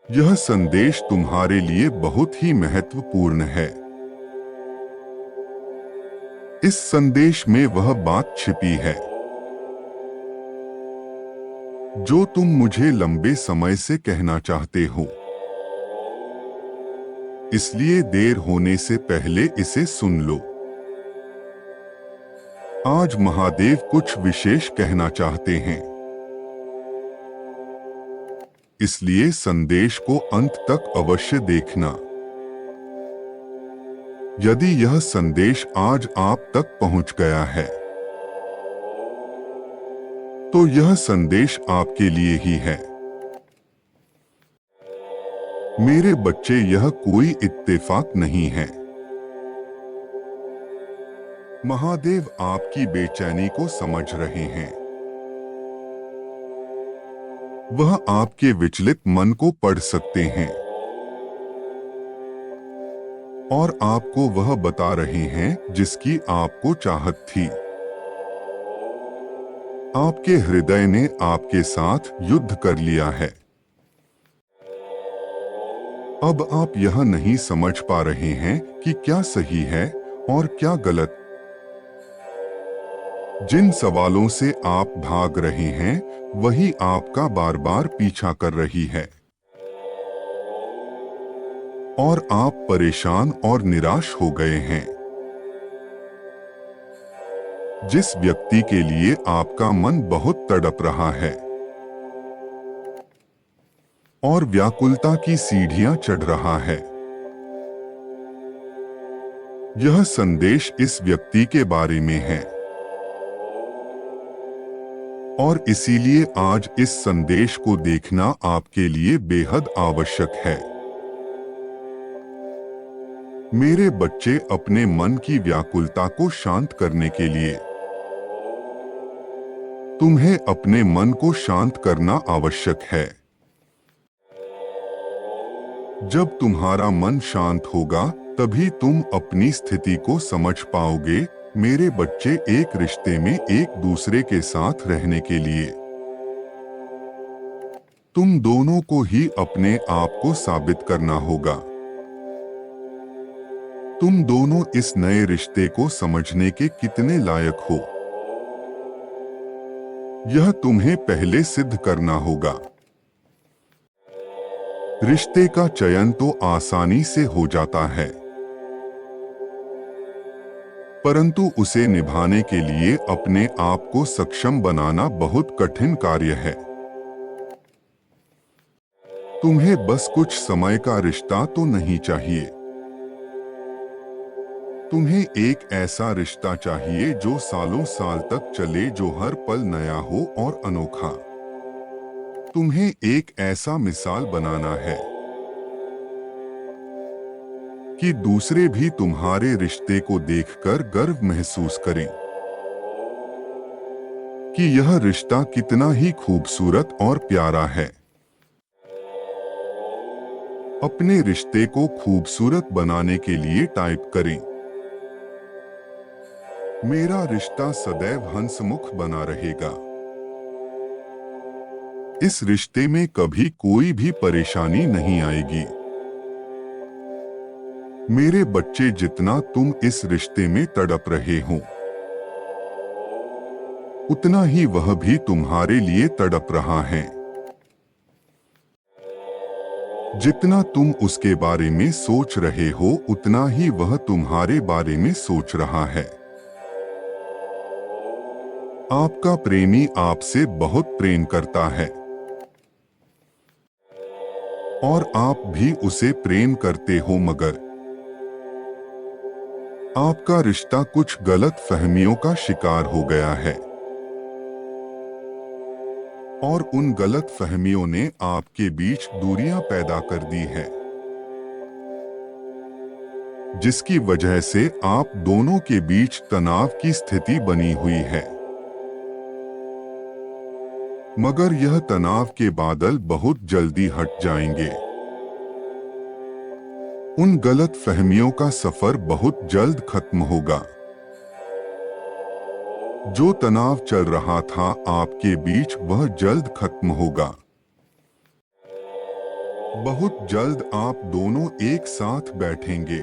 यह संदेश तुम्हारे लिए बहुत ही महत्वपूर्ण है। इस संदेश में वह बात छिपी है जो तुम मुझे लंबे समय से कहना चाहते हो। इसलिए देर होने से पहले इसे सुन लो। आज महादेव कुछ विशेष कहना चाहते हैं, इसलिए संदेश को अंत तक अवश्य देखना। यदि यह संदेश आज आप तक पहुंच गया है तो यह संदेश आपके लिए ही है। मेरे बच्चे, यह कोई इत्तेफाक नहीं है। महादेव आपकी बेचैनी को समझ रहे हैं। वह आपके विचलित मन को पढ़ सकते हैं और आपको वह बता रहे हैं जिसकी आपको चाहत थी। आपके हृदय ने आपके साथ युद्ध कर लिया है। अब आप यह नहीं समझ पा रहे हैं कि क्या सही है और क्या गलत। जिन सवालों से आप भाग रहे हैं वही आपका बार बार पीछा कर रही है और आप परेशान और निराश हो गए हैं। जिस व्यक्ति के लिए आपका मन बहुत तड़प रहा है और व्याकुलता की सीढ़ियां चढ़ रहा है। यह संदेश इस व्यक्ति के बारे में है और इसीलिए आज इस संदेश को देखना आपके लिए बेहद आवश्यक है। मेरे बच्चे, अपने मन की व्याकुलता को शांत करने के लिए तुम्हें अपने मन को शांत करना आवश्यक है। जब तुम्हारा मन शांत होगा तभी तुम अपनी स्थिति को समझ पाओगे। मेरे बच्चे, एक रिश्ते में एक दूसरे के साथ रहने के लिए तुम दोनों को ही अपने आप को साबित करना होगा। तुम दोनों इस नए रिश्ते को समझने के कितने लायक हो, यह तुम्हें पहले सिद्ध करना होगा। रिश्ते का चयन तो आसानी से हो जाता है, परंतु उसे निभाने के लिए अपने आप को सक्षम बनाना बहुत कठिन कार्य है। तुम्हें बस कुछ समय का रिश्ता तो नहीं चाहिए। तुम्हें एक ऐसा रिश्ता चाहिए जो सालों साल तक चले, जो हर पल नया हो और अनोखा। तुम्हें एक ऐसा मिसाल बनाना है कि दूसरे भी तुम्हारे रिश्ते को देखकर गर्व महसूस करें कि यह रिश्ता कितना ही खूबसूरत और प्यारा है। अपने रिश्ते को खूबसूरत बनाने के लिए टाइप करें, मेरा रिश्ता सदैव हंसमुख बना रहेगा। इस रिश्ते में कभी कोई भी परेशानी नहीं आएगी। मेरे बच्चे, जितना तुम इस रिश्ते में तड़प रहे हो उतना ही वह भी तुम्हारे लिए तड़प रहा है। जितना तुम उसके बारे में सोच रहे हो उतना ही वह तुम्हारे बारे में सोच रहा है। आपका प्रेमी आपसे बहुत प्रेम करता है और आप भी उसे प्रेम करते हो, मगर आपका रिश्ता कुछ गलत फहमियों का शिकार हो गया है और उन गलत फहमियों ने आपके बीच दूरियां पैदा कर दी है, जिसकी वजह से आप दोनों के बीच तनाव की स्थिति बनी हुई है। मगर यह तनाव के बादल बहुत जल्दी हट जाएंगे। उन गलत फहमियों का सफर बहुत जल्द खत्म होगा। जो तनाव चल रहा था आपके बीच वह जल्द खत्म होगा। बहुत जल्द आप दोनों एक साथ बैठेंगे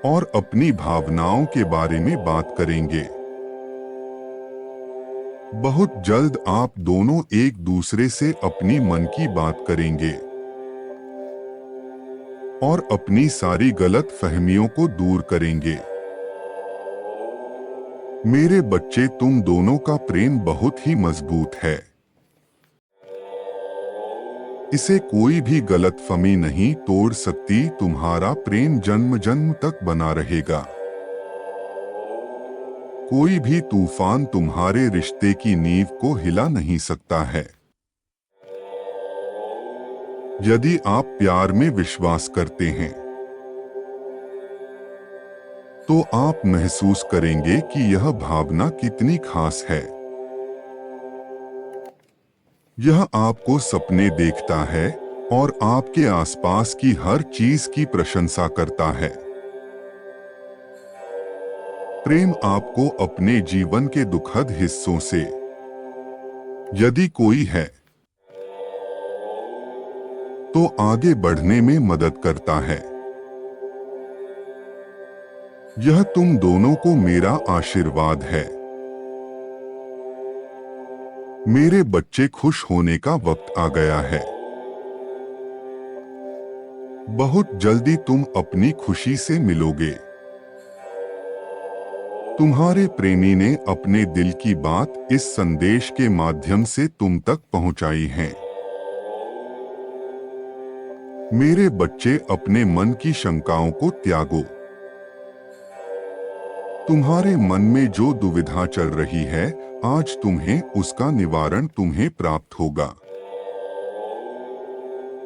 और अपनी भावनाओं के बारे में बात करेंगे। बहुत जल्द आप दोनों एक दूसरे से अपनी मन की बात करेंगे और अपनी सारी गलत फहमियों को दूर करेंगे। मेरे बच्चे, तुम दोनों का प्रेम बहुत ही मजबूत है। इसे कोई भी गलतफहमी नहीं तोड़ सकती। तुम्हारा प्रेम जन्म जन्म तक बना रहेगा। कोई भी तूफान तुम्हारे रिश्ते की नींव को हिला नहीं सकता है। यदि आप प्यार में विश्वास करते हैं तो आप महसूस करेंगे कि यह भावना कितनी खास है। यह आपको सपने देखता है और आपके आसपास की हर चीज की प्रशंसा करता है। प्रेम आपको अपने जीवन के दुखद हिस्सों से, यदि कोई है, तो आगे बढ़ने में मदद करता है। यह तुम दोनों को मेरा आशीर्वाद है। मेरे बच्चे, खुश होने का वक्त आ गया है। बहुत जल्दी तुम अपनी खुशी से मिलोगे। तुम्हारे प्रेमी ने अपने दिल की बात इस संदेश के माध्यम से तुम तक पहुंचाई है। मेरे बच्चे, अपने मन की शंकाओं को त्यागो। तुम्हारे मन में जो दुविधा चल रही है, आज तुम्हें उसका निवारण तुम्हें प्राप्त होगा।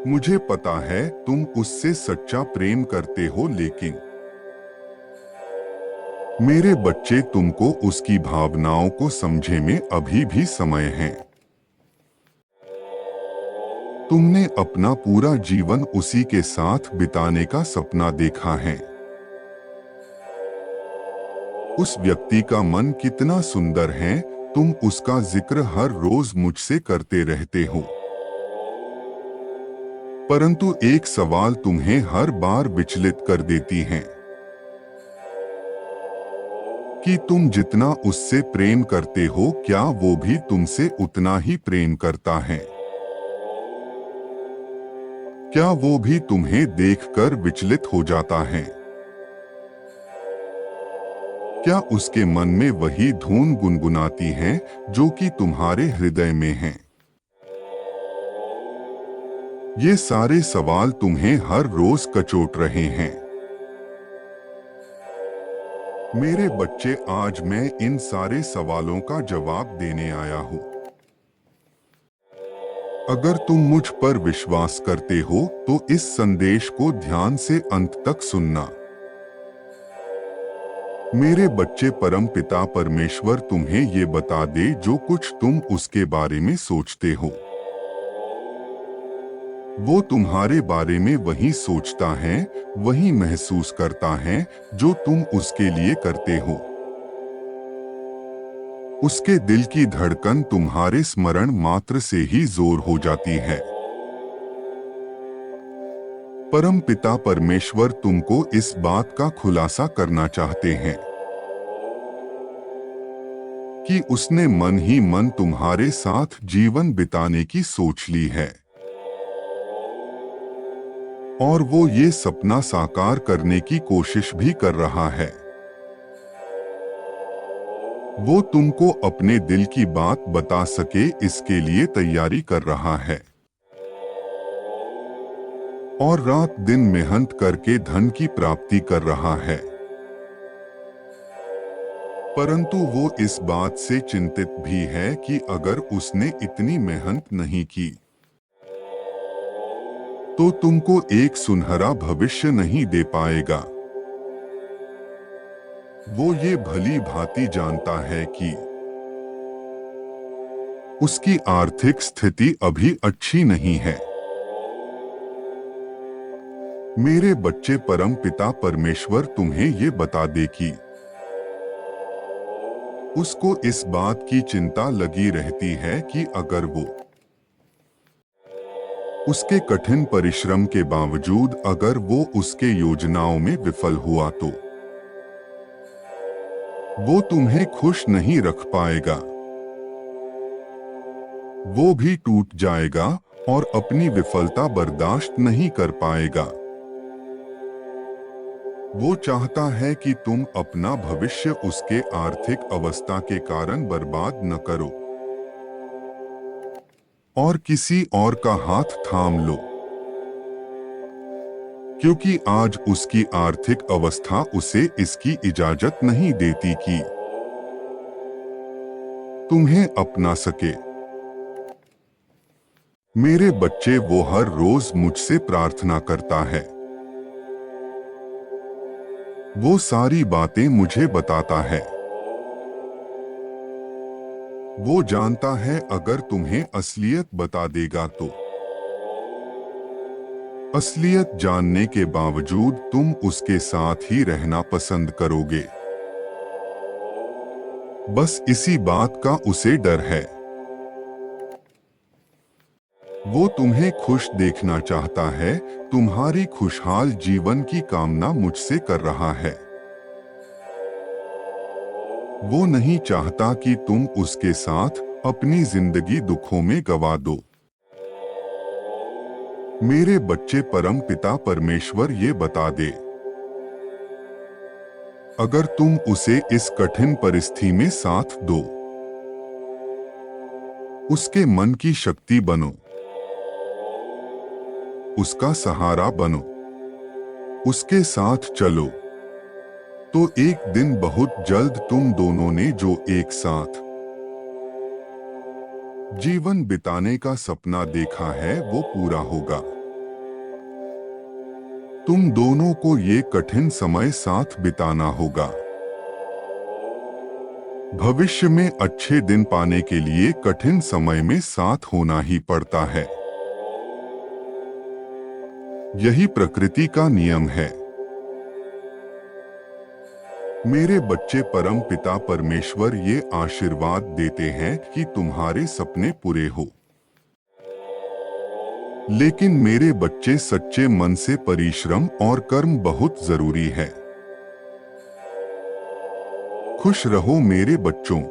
मुझे पता है तुम उससे सच्चा प्रेम करते हो, लेकिन मेरे बच्चे, तुमको उसकी भावनाओं को समझने में अभी भी समय है। तुमने अपना पूरा जीवन उसी के साथ बिताने का सपना देखा है। उस व्यक्ति का मन कितना सुंदर है, तुम उसका जिक्र हर रोज मुझसे करते रहते हो। परंतु एक सवाल तुम्हें हर बार विचलित कर देती है कि तुम जितना उससे प्रेम करते हो, क्या वो भी तुमसे उतना ही प्रेम करता है? क्या वो भी तुम्हें देखकर विचलित हो जाता है? क्या उसके मन में वही धुन गुनगुनाती है जो कि तुम्हारे हृदय में है? ये सारे सवाल तुम्हें हर रोज कचोट रहे हैं। मेरे बच्चे, आज मैं इन सारे सवालों का जवाब देने आया हूँ। अगर तुम मुझ पर विश्वास करते हो तो इस संदेश को ध्यान से अंत तक सुनना। मेरे बच्चे, परम पिता परमेश्वर तुम्हें ये बता दे जो कुछ तुम उसके बारे में सोचते हो। वो तुम्हारे बारे में वही सोचता है, वही महसूस करता है जो तुम उसके लिए करते हो। उसके दिल की धड़कन तुम्हारे स्मरण मात्र से ही जोर हो जाती है। परम पिता परमेश्वर तुमको इस बात का खुलासा करना चाहते हैं कि उसने मन ही मन तुम्हारे साथ जीवन बिताने की सोच ली है और वो ये सपना साकार करने की कोशिश भी कर रहा है। वो तुमको अपने दिल की बात बता सके, इसके लिए तैयारी कर रहा है और रात दिन मेहनत करके धन की प्राप्ति कर रहा है। परंतु वो इस बात से चिंतित भी है कि अगर उसने इतनी मेहनत नहीं की तो तुमको एक सुनहरा भविष्य नहीं दे पाएगा। वो ये भली भांति जानता है कि उसकी आर्थिक स्थिति अभी अच्छी नहीं है। मेरे बच्चे, परम पिता परमेश्वर तुम्हें ये बता दे कि उसको इस बात की चिंता लगी रहती है कि अगर वो उसके कठिन परिश्रम के बावजूद अगर वो उसके योजनाओं में विफल हुआ तो वो तुम्हें खुश नहीं रख पाएगा। वो भी टूट जाएगा और अपनी विफलता बर्दाश्त नहीं कर पाएगा। वो चाहता है कि तुम अपना भविष्य उसके आर्थिक अवस्था के कारण बर्बाद न करो और किसी और का हाथ थाम लो, क्योंकि आज उसकी आर्थिक अवस्था उसे इसकी इजाजत नहीं देती कि तुम्हें अपना सके। मेरे बच्चे, वो हर रोज मुझसे प्रार्थना करता है। वो सारी बातें मुझे बताता है। वो जानता है अगर तुम्हें असलियत बता देगा तो असलियत जानने के बावजूद तुम उसके साथ ही रहना पसंद करोगे। बस इसी बात का उसे डर है। वो तुम्हें खुश देखना चाहता है, तुम्हारी खुशहाल जीवन की कामना मुझसे कर रहा है। वो नहीं चाहता कि तुम उसके साथ अपनी जिंदगी दुखों में गवा दो। मेरे बच्चे, परम पिता परमेश्वर ये बता दे, अगर तुम उसे इस कठिन परिस्थिति में साथ दो, उसके मन की शक्ति बनो, उसका सहारा बनो, उसके साथ चलो, तो एक दिन बहुत जल्द तुम दोनों ने जो एक साथ जीवन बिताने का सपना देखा है वो पूरा होगा। तुम दोनों को ये कठिन समय साथ बिताना होगा। भविष्य में अच्छे दिन पाने के लिए कठिन समय में साथ होना ही पड़ता है। यही प्रकृति का नियम है। मेरे बच्चे, परम पिता परमेश्वर ये आशीर्वाद देते हैं कि तुम्हारे सपने पूरे हो। लेकिन मेरे बच्चे, सच्चे मन से परिश्रम और कर्म बहुत जरूरी है। खुश रहो मेरे बच्चों।